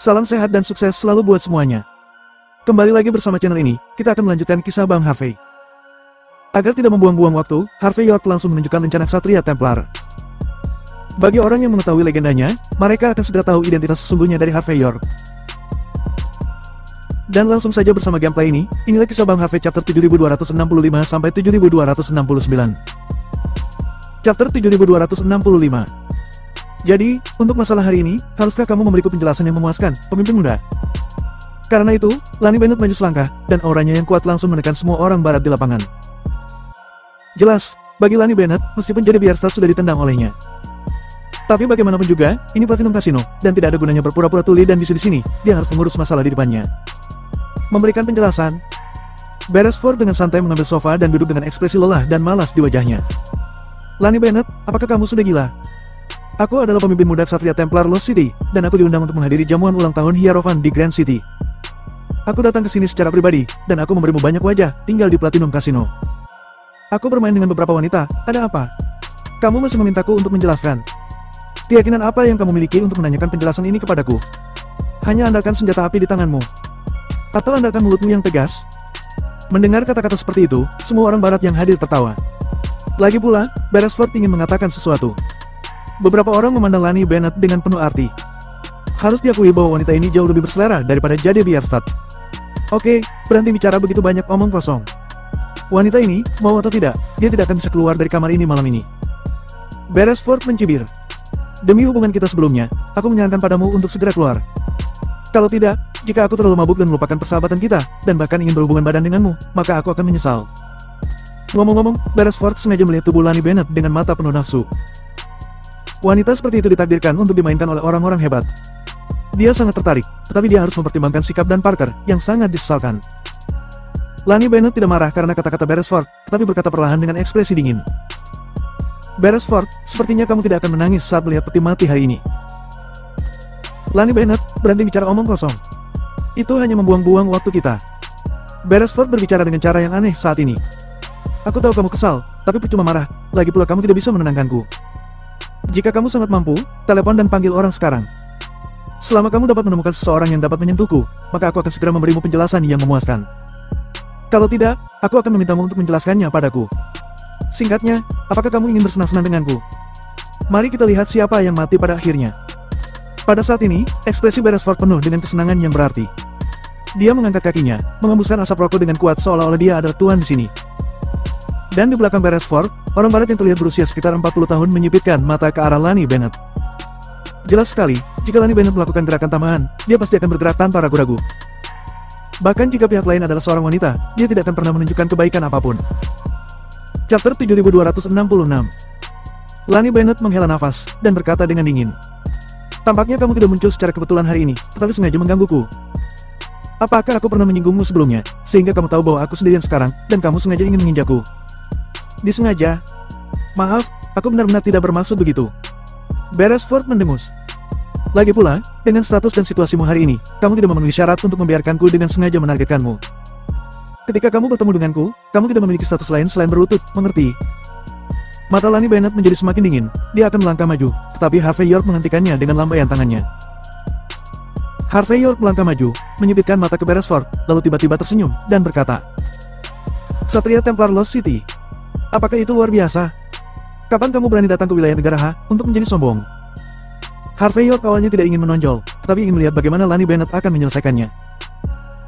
Salam sehat dan sukses selalu buat semuanya. Kembali lagi bersama channel ini, kita akan melanjutkan kisah Bang Harvey. Agar tidak membuang-buang waktu, Harvey York langsung menunjukkan rencana Ksatria Templar. Bagi orang yang mengetahui legendanya, mereka akan segera tahu identitas sesungguhnya dari Harvey York. Dan langsung saja bersama gameplay ini, inilah kisah Bang Harvey chapter 7265 sampai 7269. Chapter 7265. Jadi, untuk masalah hari ini, haruskah kamu memberiku penjelasan yang memuaskan, pemimpin muda? Karena itu, Lani Bennett maju selangkah, dan auranya yang kuat langsung menekan semua orang barat di lapangan. Jelas, bagi Lani Bennett, meskipun jadi Bierstadt sudah ditendang olehnya. Tapi bagaimanapun juga, ini Platinum Casino, dan tidak ada gunanya berpura-pura tuli dan bisu di sini, dia harus mengurus masalah di depannya. Memberikan penjelasan, Beresford dengan santai mengambil sofa dan duduk dengan ekspresi lelah dan malas di wajahnya. Lani Bennett, apakah kamu sudah gila? Aku adalah pemimpin muda Ksatria Templar Lost City, dan aku diundang untuk menghadiri jamuan ulang tahun Hierophant di Grand City. Aku datang ke sini secara pribadi, dan aku memberimu banyak wajah, tinggal di Platinum Casino. Aku bermain dengan beberapa wanita, ada apa? Kamu masih memintaku untuk menjelaskan. Keyakinan apa yang kamu miliki untuk menanyakan penjelasan ini kepadaku? Hanya andalkan senjata api di tanganmu. Atau andalkan mulutmu yang tegas? Mendengar kata-kata seperti itu, semua orang barat yang hadir tertawa. Lagi pula, Beresford ingin mengatakan sesuatu. Beberapa orang memandang Lani Bennett dengan penuh arti. Harus diakui bahwa wanita ini jauh lebih berselera daripada Jade Bierstadt. Oke, berhenti bicara begitu banyak omong kosong. Wanita ini, mau atau tidak, dia tidak akan bisa keluar dari kamar ini malam ini. Beresford mencibir. Demi hubungan kita sebelumnya, aku menyarankan padamu untuk segera keluar. Kalau tidak, jika aku terlalu mabuk dan melupakan persahabatan kita, dan bahkan ingin berhubungan badan denganmu, maka aku akan menyesal. Ngomong-ngomong, Beresford sengaja melihat tubuh Lani Bennett dengan mata penuh nafsu. Wanita seperti itu ditakdirkan untuk dimainkan oleh orang-orang hebat. Dia sangat tertarik, tetapi dia harus mempertimbangkan sikap Dan Parker, yang sangat disesalkan. Lani Bennett tidak marah karena kata-kata Beresford, tetapi berkata perlahan dengan ekspresi dingin. Beresford, sepertinya kamu tidak akan menangis saat melihat peti mati hari ini. Lani Bennett, berhenti bicara omong kosong. Itu hanya membuang-buang waktu kita. Beresford berbicara dengan cara yang aneh saat ini. Aku tahu kamu kesal, tapi percuma marah, lagi pula kamu tidak bisa menenangkanku. Jika kamu sangat mampu, telepon dan panggil orang sekarang. Selama kamu dapat menemukan seseorang yang dapat menyentuhku, maka aku akan segera memberimu penjelasan yang memuaskan. Kalau tidak, aku akan memintamu untuk menjelaskannya padaku. Singkatnya, apakah kamu ingin bersenang-senang denganku? Mari kita lihat siapa yang mati pada akhirnya. Pada saat ini, ekspresi Beresford penuh dengan kesenangan yang berarti. Dia mengangkat kakinya, mengembuskan asap rokok dengan kuat seolah-olah dia adalah tuan di sini. Dan di belakang Beresford, orang barat yang terlihat berusia sekitar 40 tahun menyipitkan mata ke arah Lani Bennett. Jelas sekali, jika Lani Bennett melakukan gerakan tambahan, dia pasti akan bergerak tanpa ragu-ragu. Bahkan jika pihak lain adalah seorang wanita, dia tidak akan pernah menunjukkan kebaikan apapun. Chapter 7266. Lani Bennett menghela nafas, dan berkata dengan dingin. Tampaknya kamu tidak muncul secara kebetulan hari ini, tetapi sengaja menggangguku. Apakah aku pernah menyinggungmu sebelumnya, sehingga kamu tahu bahwa aku sendirian sekarang, dan kamu sengaja ingin menginjakku? Disengaja. Maaf, aku benar-benar tidak bermaksud begitu. Beresford mendengus. Lagi pula, dengan status dan situasimu hari ini, kamu tidak memenuhi syarat untuk membiarkanku dengan sengaja menargetkanmu. Ketika kamu bertemu denganku, kamu tidak memiliki status lain selain berlutut, mengerti? Mata Lani Bennett menjadi semakin dingin, dia akan melangkah maju, tetapi Harvey York menghentikannya dengan lambaian tangannya. Harvey York melangkah maju, menyipitkan mata ke Beresford, lalu tiba-tiba tersenyum, dan berkata, Ksatria Templar Lost City. Apakah itu luar biasa? Kapan kamu berani datang ke wilayah negara H untuk menjadi sombong? Harvey York awalnya tidak ingin menonjol, tetapi ingin melihat bagaimana Lani Bennett akan menyelesaikannya.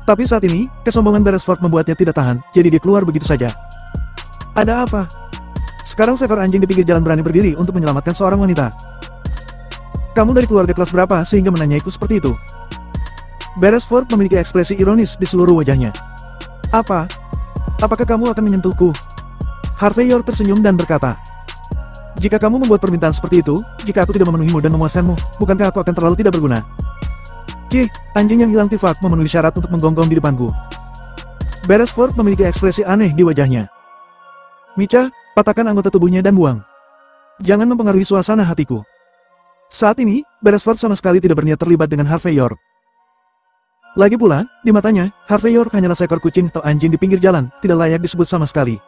Tapi saat ini, kesombongan Beresford membuatnya tidak tahan, jadi dia keluar begitu saja. Ada apa? Sekarang seekor anjing di pinggir jalan berani berdiri untuk menyelamatkan seorang wanita. Kamu dari keluarga kelas berapa sehingga menanyaiku seperti itu? Beresford memiliki ekspresi ironis di seluruh wajahnya. Apa? Apakah kamu akan menyentuhku? Harvey York tersenyum dan berkata, jika kamu membuat permintaan seperti itu, jika aku tidak memenuhimu dan memuaskanmu, bukankah aku akan terlalu tidak berguna? Cih, anjing yang hilang tifak memenuhi syarat untuk menggonggong di depanku. Beresford memiliki ekspresi aneh di wajahnya. Micha, patahkan anggota tubuhnya dan buang. Jangan mempengaruhi suasana hatiku. Saat ini, Beresford sama sekali tidak berniat terlibat dengan Harvey York. Lagi pula, di matanya, Harvey York hanyalah seekor kucing atau anjing di pinggir jalan, tidak layak disebut sama sekali.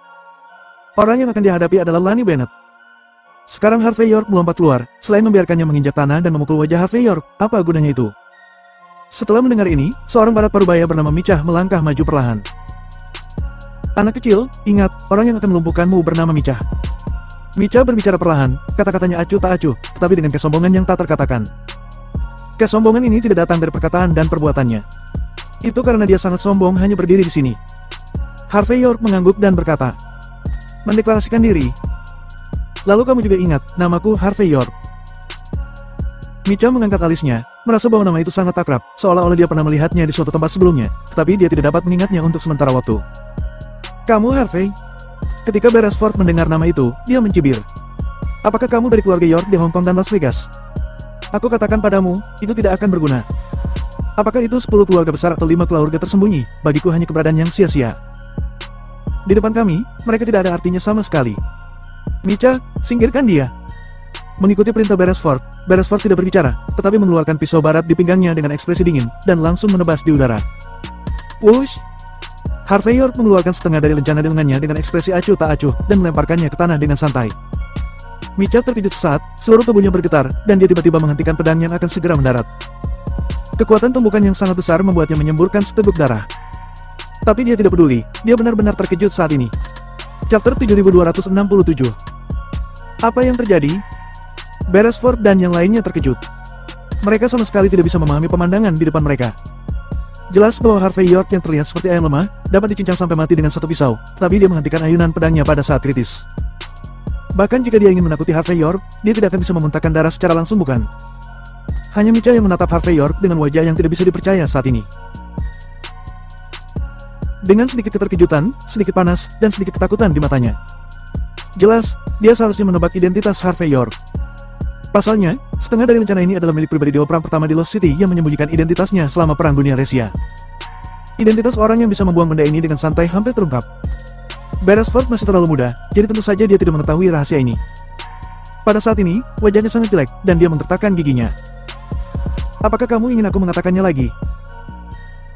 Orang yang akan dihadapi adalah Lani Bennett. Sekarang Harvey York melompat keluar, selain membiarkannya menginjak tanah dan memukul wajah Harvey York, apa gunanya itu? Setelah mendengar ini, seorang barat parubaya bernama Micha melangkah maju perlahan. Anak kecil, ingat, orang yang akan melumpuhkanmu bernama Micha. Micha berbicara perlahan, kata-katanya acuh tak acuh, tetapi dengan kesombongan yang tak terkatakan. Kesombongan ini tidak datang dari perkataan dan perbuatannya. Itu karena dia sangat sombong hanya berdiri di sini. Harvey York mengangguk dan berkata, "Mendeklarasikan diri. Lalu kamu juga ingat, namaku Harvey York." Micha mengangkat alisnya, merasa bahwa nama itu sangat akrab, seolah-olah dia pernah melihatnya di suatu tempat sebelumnya, tetapi dia tidak dapat mengingatnya untuk sementara waktu. "Kamu Harvey?" Ketika Beresford mendengar nama itu, dia mencibir. "Apakah kamu dari keluarga York di Hong Kong dan Las Vegas? Aku katakan padamu, itu tidak akan berguna. Apakah itu 10 keluarga besar atau 5 keluarga tersembunyi, bagiku hanya keberadaan yang sia-sia. Di depan kami, mereka tidak ada artinya sama sekali. Micha, singkirkan dia." Mengikuti perintah Beresford, Beresford tidak berbicara, tetapi mengeluarkan pisau barat di pinggangnya dengan ekspresi dingin, dan langsung menebas di udara. Wush! Harvey York mengeluarkan setengah dari lencana di lengannya dengan ekspresi acuh tak acuh, dan melemparkannya ke tanah dengan santai. Micha terkejut sesaat, seluruh tubuhnya bergetar, dan dia tiba-tiba menghentikan pedang yang akan segera mendarat. Kekuatan tumbukan yang sangat besar membuatnya menyemburkan seteguk darah. Tapi dia tidak peduli, dia benar-benar terkejut saat ini. Chapter 7267. Apa yang terjadi? Beresford dan yang lainnya terkejut. Mereka sama sekali tidak bisa memahami pemandangan di depan mereka. Jelas bahwa Harvey York yang terlihat seperti ayam lemah, dapat dicincang sampai mati dengan satu pisau, tapi dia menghentikan ayunan pedangnya pada saat kritis. Bahkan jika dia ingin menakuti Harvey York, dia tidak akan bisa memuntahkan darah secara langsung, bukan? Hanya Micha yang menatap Harvey York dengan wajah yang tidak bisa dipercaya saat ini. Dengan sedikit keterkejutan, sedikit panas, dan sedikit ketakutan di matanya. Jelas, dia seharusnya menebak identitas Harvey York. Pasalnya, setengah dari rencana ini adalah milik pribadi Dewa Perang pertama di Lost City yang menyembunyikan identitasnya selama Perang Dunia Resia. Identitas orang yang bisa membuang benda ini dengan santai hampir terungkap. Beresford masih terlalu muda, jadi tentu saja dia tidak mengetahui rahasia ini. Pada saat ini, wajahnya sangat jelek, dan dia menggertakkan giginya. "Apakah kamu ingin aku mengatakannya lagi?"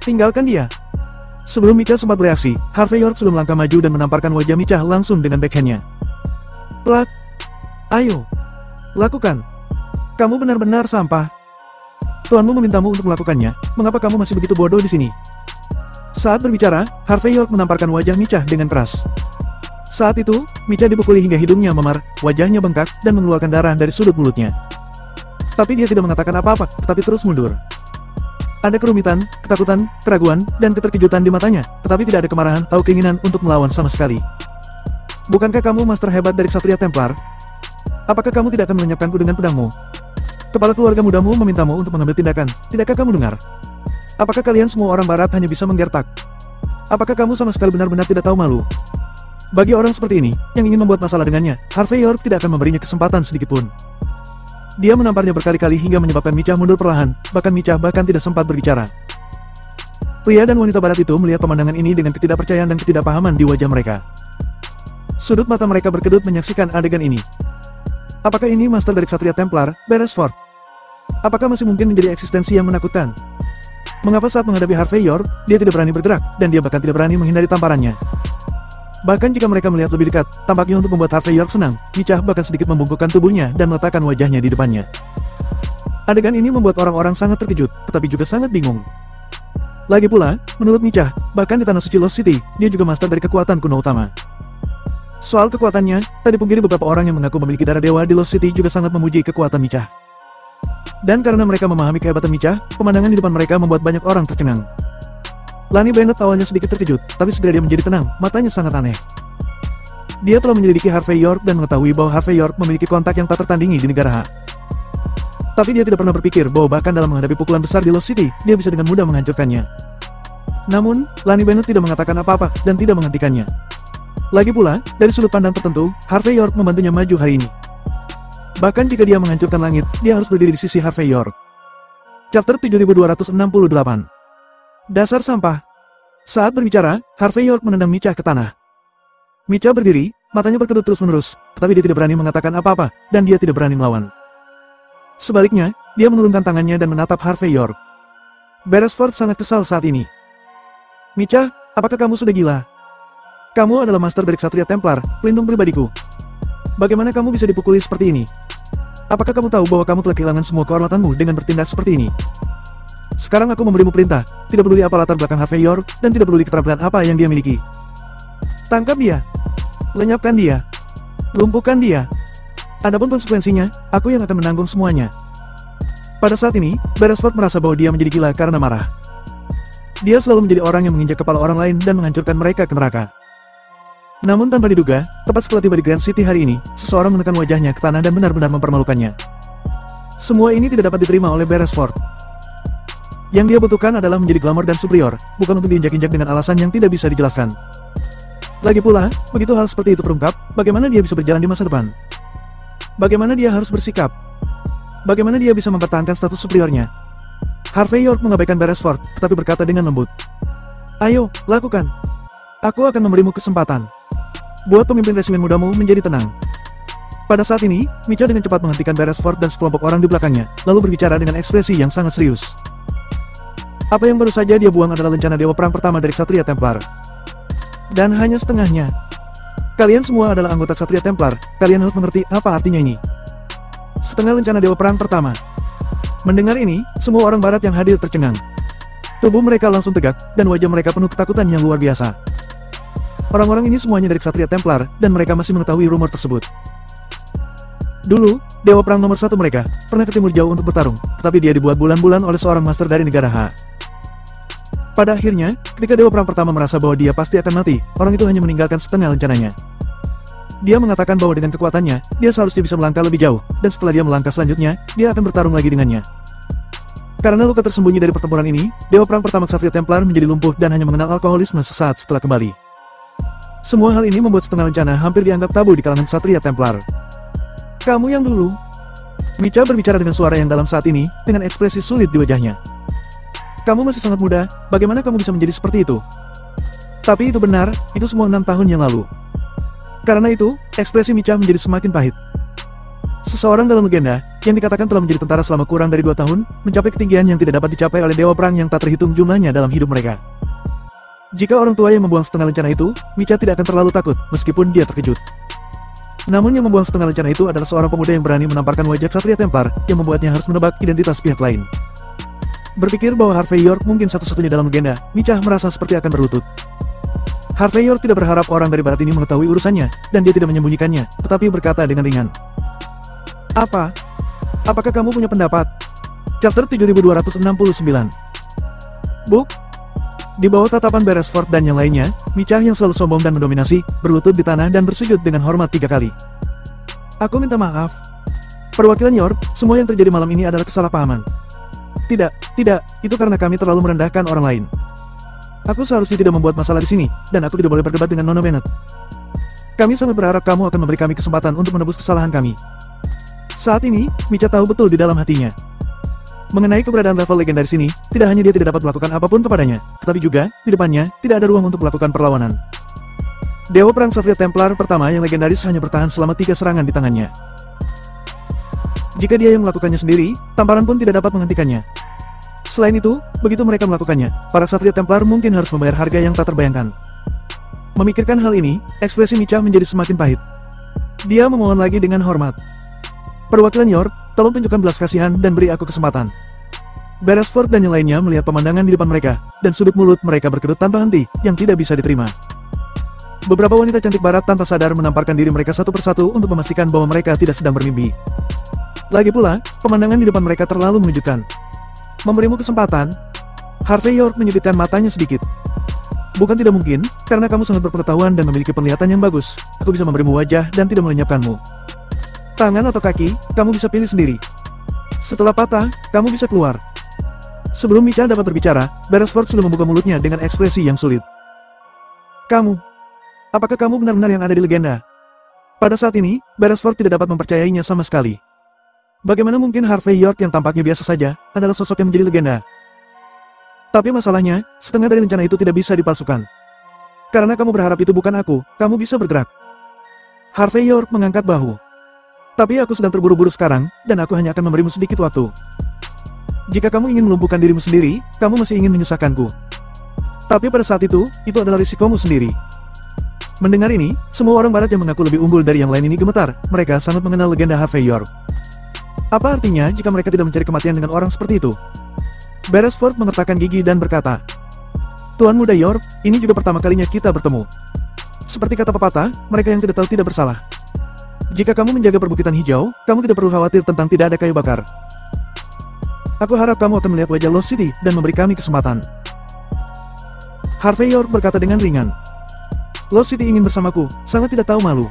"Tinggalkan dia." Sebelum Micha sempat bereaksi, Harvey York sudah melangkah maju dan menamparkan wajah Micha langsung dengan backhandnya. "Plak! Ayo! Lakukan! Kamu benar-benar sampah. Tuanmu memintamu untuk melakukannya, mengapa kamu masih begitu bodoh di sini?" Saat berbicara, Harvey York menamparkan wajah Micha dengan keras. Saat itu, Micha dipukuli hingga hidungnya memar, wajahnya bengkak, dan mengeluarkan darah dari sudut mulutnya. Tapi dia tidak mengatakan apa-apa, tetapi terus mundur. Ada kerumitan, ketakutan, keraguan, dan keterkejutan di matanya, tetapi tidak ada kemarahan atau keinginan untuk melawan sama sekali. "Bukankah kamu master hebat dari Ksatria Templar? Apakah kamu tidak akan melenyapkanku dengan pedangmu? Kepala keluarga mudamu memintamu untuk mengambil tindakan, tidakkah kamu dengar? Apakah kalian semua orang barat hanya bisa menggertak? Apakah kamu sama sekali benar-benar tidak tahu malu?" Bagi orang seperti ini, yang ingin membuat masalah dengannya, Harvey York tidak akan memberinya kesempatan sedikitpun. Dia menamparnya berkali-kali hingga menyebabkan Micha mundur perlahan, bahkan Micha tidak sempat berbicara. Pria dan wanita barat itu melihat pemandangan ini dengan ketidakpercayaan dan ketidakpahaman di wajah mereka. Sudut mata mereka berkedut menyaksikan adegan ini. Apakah ini master dari Ksatria Templar, Beresford? Apakah masih mungkin menjadi eksistensi yang menakutkan? Mengapa saat menghadapi Harvey York, dia tidak berani bergerak, dan dia bahkan tidak berani menghindari tamparannya? Bahkan jika mereka melihat lebih dekat, tampaknya untuk membuat Harvey York senang, Micha bahkan sedikit membungkukkan tubuhnya dan meletakkan wajahnya di depannya. Adegan ini membuat orang-orang sangat terkejut, tetapi juga sangat bingung. Lagi pula, menurut Micha, bahkan di Tanah Suci Lost City, dia juga master dari kekuatan kuno utama. Soal kekuatannya, tadi pungkiri beberapa orang yang mengaku memiliki darah dewa di Lost City juga sangat memuji kekuatan Micha. Dan karena mereka memahami kehebatan Micha, pemandangan di depan mereka membuat banyak orang tercengang. Lani Bennett awalnya sedikit terkejut, tapi segera dia menjadi tenang, matanya sangat aneh. Dia telah menyelidiki Harvey York dan mengetahui bahwa Harvey York memiliki kontak yang tak tertandingi di negara H. Tapi dia tidak pernah berpikir bahwa bahkan dalam menghadapi pukulan besar di Lost City, dia bisa dengan mudah menghancurkannya. Namun, Lani Bennett tidak mengatakan apa-apa dan tidak menghentikannya. Lagi pula, dari sudut pandang tertentu, Harvey York membantunya maju hari ini. Bahkan jika dia menghancurkan langit, dia harus berdiri di sisi Harvey York. Chapter 7268. Dasar sampah. Saat berbicara, Harvey York menendang Micha ke tanah. Micha berdiri, matanya berkedut terus-menerus, tetapi dia tidak berani mengatakan apa-apa, dan dia tidak berani melawan. Sebaliknya, dia menurunkan tangannya dan menatap Harvey York. Beresford sangat kesal saat ini. "Micha, apakah kamu sudah gila? Kamu adalah master dari Ksatria Templar, pelindung pribadiku. Bagaimana kamu bisa dipukuli seperti ini? Apakah kamu tahu bahwa kamu telah kehilangan semua kehormatanmu dengan bertindak seperti ini?" Sekarang aku memberimu perintah, tidak peduli apa latar belakang Harvey York, dan tidak peduli keterampilan apa yang dia miliki. Tangkap dia. Lenyapkan dia. Lumpuhkan dia. Adapun konsekuensinya, aku yang akan menanggung semuanya. Pada saat ini, Beresford merasa bahwa dia menjadi gila karena marah. Dia selalu menjadi orang yang menginjak kepala orang lain dan menghancurkan mereka ke neraka. Namun tanpa diduga, tepat setelah tiba di Grand City hari ini, seseorang menekan wajahnya ke tanah dan benar-benar mempermalukannya. Semua ini tidak dapat diterima oleh Beresford. Yang dia butuhkan adalah menjadi glamor dan superior, bukan untuk diinjak-injak dengan alasan yang tidak bisa dijelaskan. Lagi pula, begitu hal seperti itu terungkap, bagaimana dia bisa berjalan di masa depan? Bagaimana dia harus bersikap? Bagaimana dia bisa mempertahankan status superiornya? Harvey York mengabaikan Beresford, tetapi berkata dengan lembut. Ayo, lakukan. Aku akan memberimu kesempatan. Buat pemimpin resimen mudamu menjadi tenang. Pada saat ini, Micha dengan cepat menghentikan Beresford dan sekelompok orang di belakangnya, lalu berbicara dengan ekspresi yang sangat serius. Apa yang baru saja dia buang adalah rencana Dewa Perang pertama dari Ksatria Templar. Dan hanya setengahnya. Kalian semua adalah anggota Ksatria Templar, kalian harus mengerti apa artinya ini. Setengah rencana Dewa Perang pertama. Mendengar ini, semua orang barat yang hadir tercengang. Tubuh mereka langsung tegak, dan wajah mereka penuh ketakutan yang luar biasa. Orang-orang ini semuanya dari Ksatria Templar, dan mereka masih mengetahui rumor tersebut. Dulu, Dewa Perang nomor 1 mereka, pernah ke timur jauh untuk bertarung, tetapi dia dibuat bulan-bulan oleh seorang master dari negara H. Pada akhirnya, ketika Dewa Perang pertama merasa bahwa dia pasti akan mati, orang itu hanya meninggalkan setengah rencananya. Dia mengatakan bahwa dengan kekuatannya, dia seharusnya bisa melangkah lebih jauh, dan setelah dia melangkah selanjutnya, dia akan bertarung lagi dengannya. Karena luka tersembunyi dari pertempuran ini, Dewa Perang pertama Ksatria Templar menjadi lumpuh dan hanya mengenal alkoholisme sesaat setelah kembali. Semua hal ini membuat setengah rencana hampir dianggap tabu di kalangan Ksatria Templar. Kamu yang dulu. Micha berbicara dengan suara yang dalam saat ini, dengan ekspresi sulit di wajahnya. Kamu masih sangat muda, bagaimana kamu bisa menjadi seperti itu? Tapi itu benar, itu semua 6 tahun yang lalu. Karena itu, ekspresi Micha menjadi semakin pahit. Seseorang dalam legenda, yang dikatakan telah menjadi tentara selama kurang dari 2 tahun, mencapai ketinggian yang tidak dapat dicapai oleh Dewa Perang yang tak terhitung jumlahnya dalam hidup mereka. Jika orang tua yang membuang setengah rencana itu, Micha tidak akan terlalu takut, meskipun dia terkejut. Namun yang membuang setengah rencana itu adalah seorang pemuda yang berani menamparkan wajah Ksatria Templar, yang membuatnya harus menebak identitas pihak lain. Berpikir bahwa Harvey York mungkin satu-satunya dalam legenda, Micha merasa seperti akan berlutut. Harvey York tidak berharap orang dari barat ini mengetahui urusannya, dan dia tidak menyembunyikannya, tetapi berkata dengan ringan. Apa? Apakah kamu punya pendapat? Chapter 7269. Buk? Di bawah tatapan Beresford dan yang lainnya, Micha yang selalu sombong dan mendominasi, berlutut di tanah dan bersujud dengan hormat 3 kali. Aku minta maaf. Perwakilan York, semua yang terjadi malam ini adalah kesalahpahaman. Tidak, itu karena kami terlalu merendahkan orang lain. Aku seharusnya tidak membuat masalah di sini, dan aku tidak boleh berdebat dengan Nona Bennett. Kami sangat berharap kamu akan memberi kami kesempatan untuk menebus kesalahan kami. Saat ini, Micha tahu betul di dalam hatinya. Mengenai keberadaan level legendaris ini, tidak hanya dia tidak dapat melakukan apapun kepadanya, tetapi juga, di depannya, tidak ada ruang untuk melakukan perlawanan. Dewa Perang Ksatria Templar pertama yang legendaris hanya bertahan selama 3 serangan di tangannya. Jika dia yang melakukannya sendiri, tamparan pun tidak dapat menghentikannya. Selain itu, begitu mereka melakukannya, para Ksatria Templar mungkin harus membayar harga yang tak terbayangkan. Memikirkan hal ini, ekspresi Micha menjadi semakin pahit. Dia memohon lagi dengan hormat. Perwakilan York, tolong tunjukkan belas kasihan dan beri aku kesempatan. Beresford dan yang lainnya melihat pemandangan di depan mereka, dan sudut mulut mereka berkedut tanpa henti, yang tidak bisa diterima. Beberapa wanita cantik barat tanpa sadar menamparkan diri mereka satu persatu untuk memastikan bahwa mereka tidak sedang bermimpi. Lagi pula, pemandangan di depan mereka terlalu mengejutkan. Memberimu kesempatan? Harvey York menyudutkan matanya sedikit. Bukan tidak mungkin, karena kamu sangat berpengetahuan dan memiliki penglihatan yang bagus, aku bisa memberimu wajah dan tidak melenyapkanmu. Tangan atau kaki, kamu bisa pilih sendiri. Setelah patah, kamu bisa keluar. Sebelum Micha dapat berbicara, Beresford sudah membuka mulutnya dengan ekspresi yang sulit. Kamu. Apakah kamu benar-benar yang ada di legenda? Pada saat ini, Beresford tidak dapat mempercayainya sama sekali. Bagaimana mungkin Harvey York yang tampaknya biasa saja, adalah sosok yang menjadi legenda? Tapi masalahnya, setengah dari rencana itu tidak bisa dipalsukan. Karena kamu berharap itu bukan aku, kamu bisa bergerak. Harvey York mengangkat bahu. Tapi aku sedang terburu-buru sekarang, dan aku hanya akan memberimu sedikit waktu. Jika kamu ingin melumpuhkan dirimu sendiri, kamu masih ingin menyusahkanku. Tapi pada saat itu adalah risikomu sendiri. Mendengar ini, semua orang barat yang mengaku lebih unggul dari yang lain ini gemetar, mereka sangat mengenal legenda Harvey York. Apa artinya jika mereka tidak mencari kematian dengan orang seperti itu? Beresford mengertakkan gigi dan berkata, Tuan Muda York, ini juga pertama kalinya kita bertemu. Seperti kata pepatah, mereka yang tidak tahu tidak bersalah. Jika kamu menjaga perbukitan hijau, kamu tidak perlu khawatir tentang tidak ada kayu bakar. Aku harap kamu akan melihat wajah Lost City dan memberi kami kesempatan. Harvey York berkata dengan ringan. Lost City ingin bersamaku, sangat tidak tahu malu.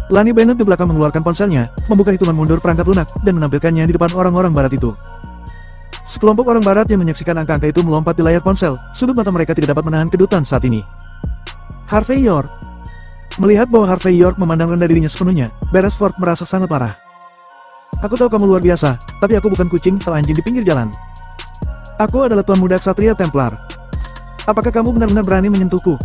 Lani Bennett di belakang mengeluarkan ponselnya, membuka hitungan mundur perangkat lunak, dan menampilkannya di depan orang-orang barat itu. Sekelompok orang barat yang menyaksikan angka-angka itu melompat di layar ponsel, sudut mata mereka tidak dapat menahan kedutan saat ini. Harvey York. Melihat bahwa Harvey York memandang rendah dirinya sepenuhnya, Beresford merasa sangat marah. Aku tahu kamu luar biasa, tapi aku bukan kucing atau anjing di pinggir jalan. Aku adalah Tuan Muda Ksatria Templar. Apakah kamu benar-benar berani menyentuhku?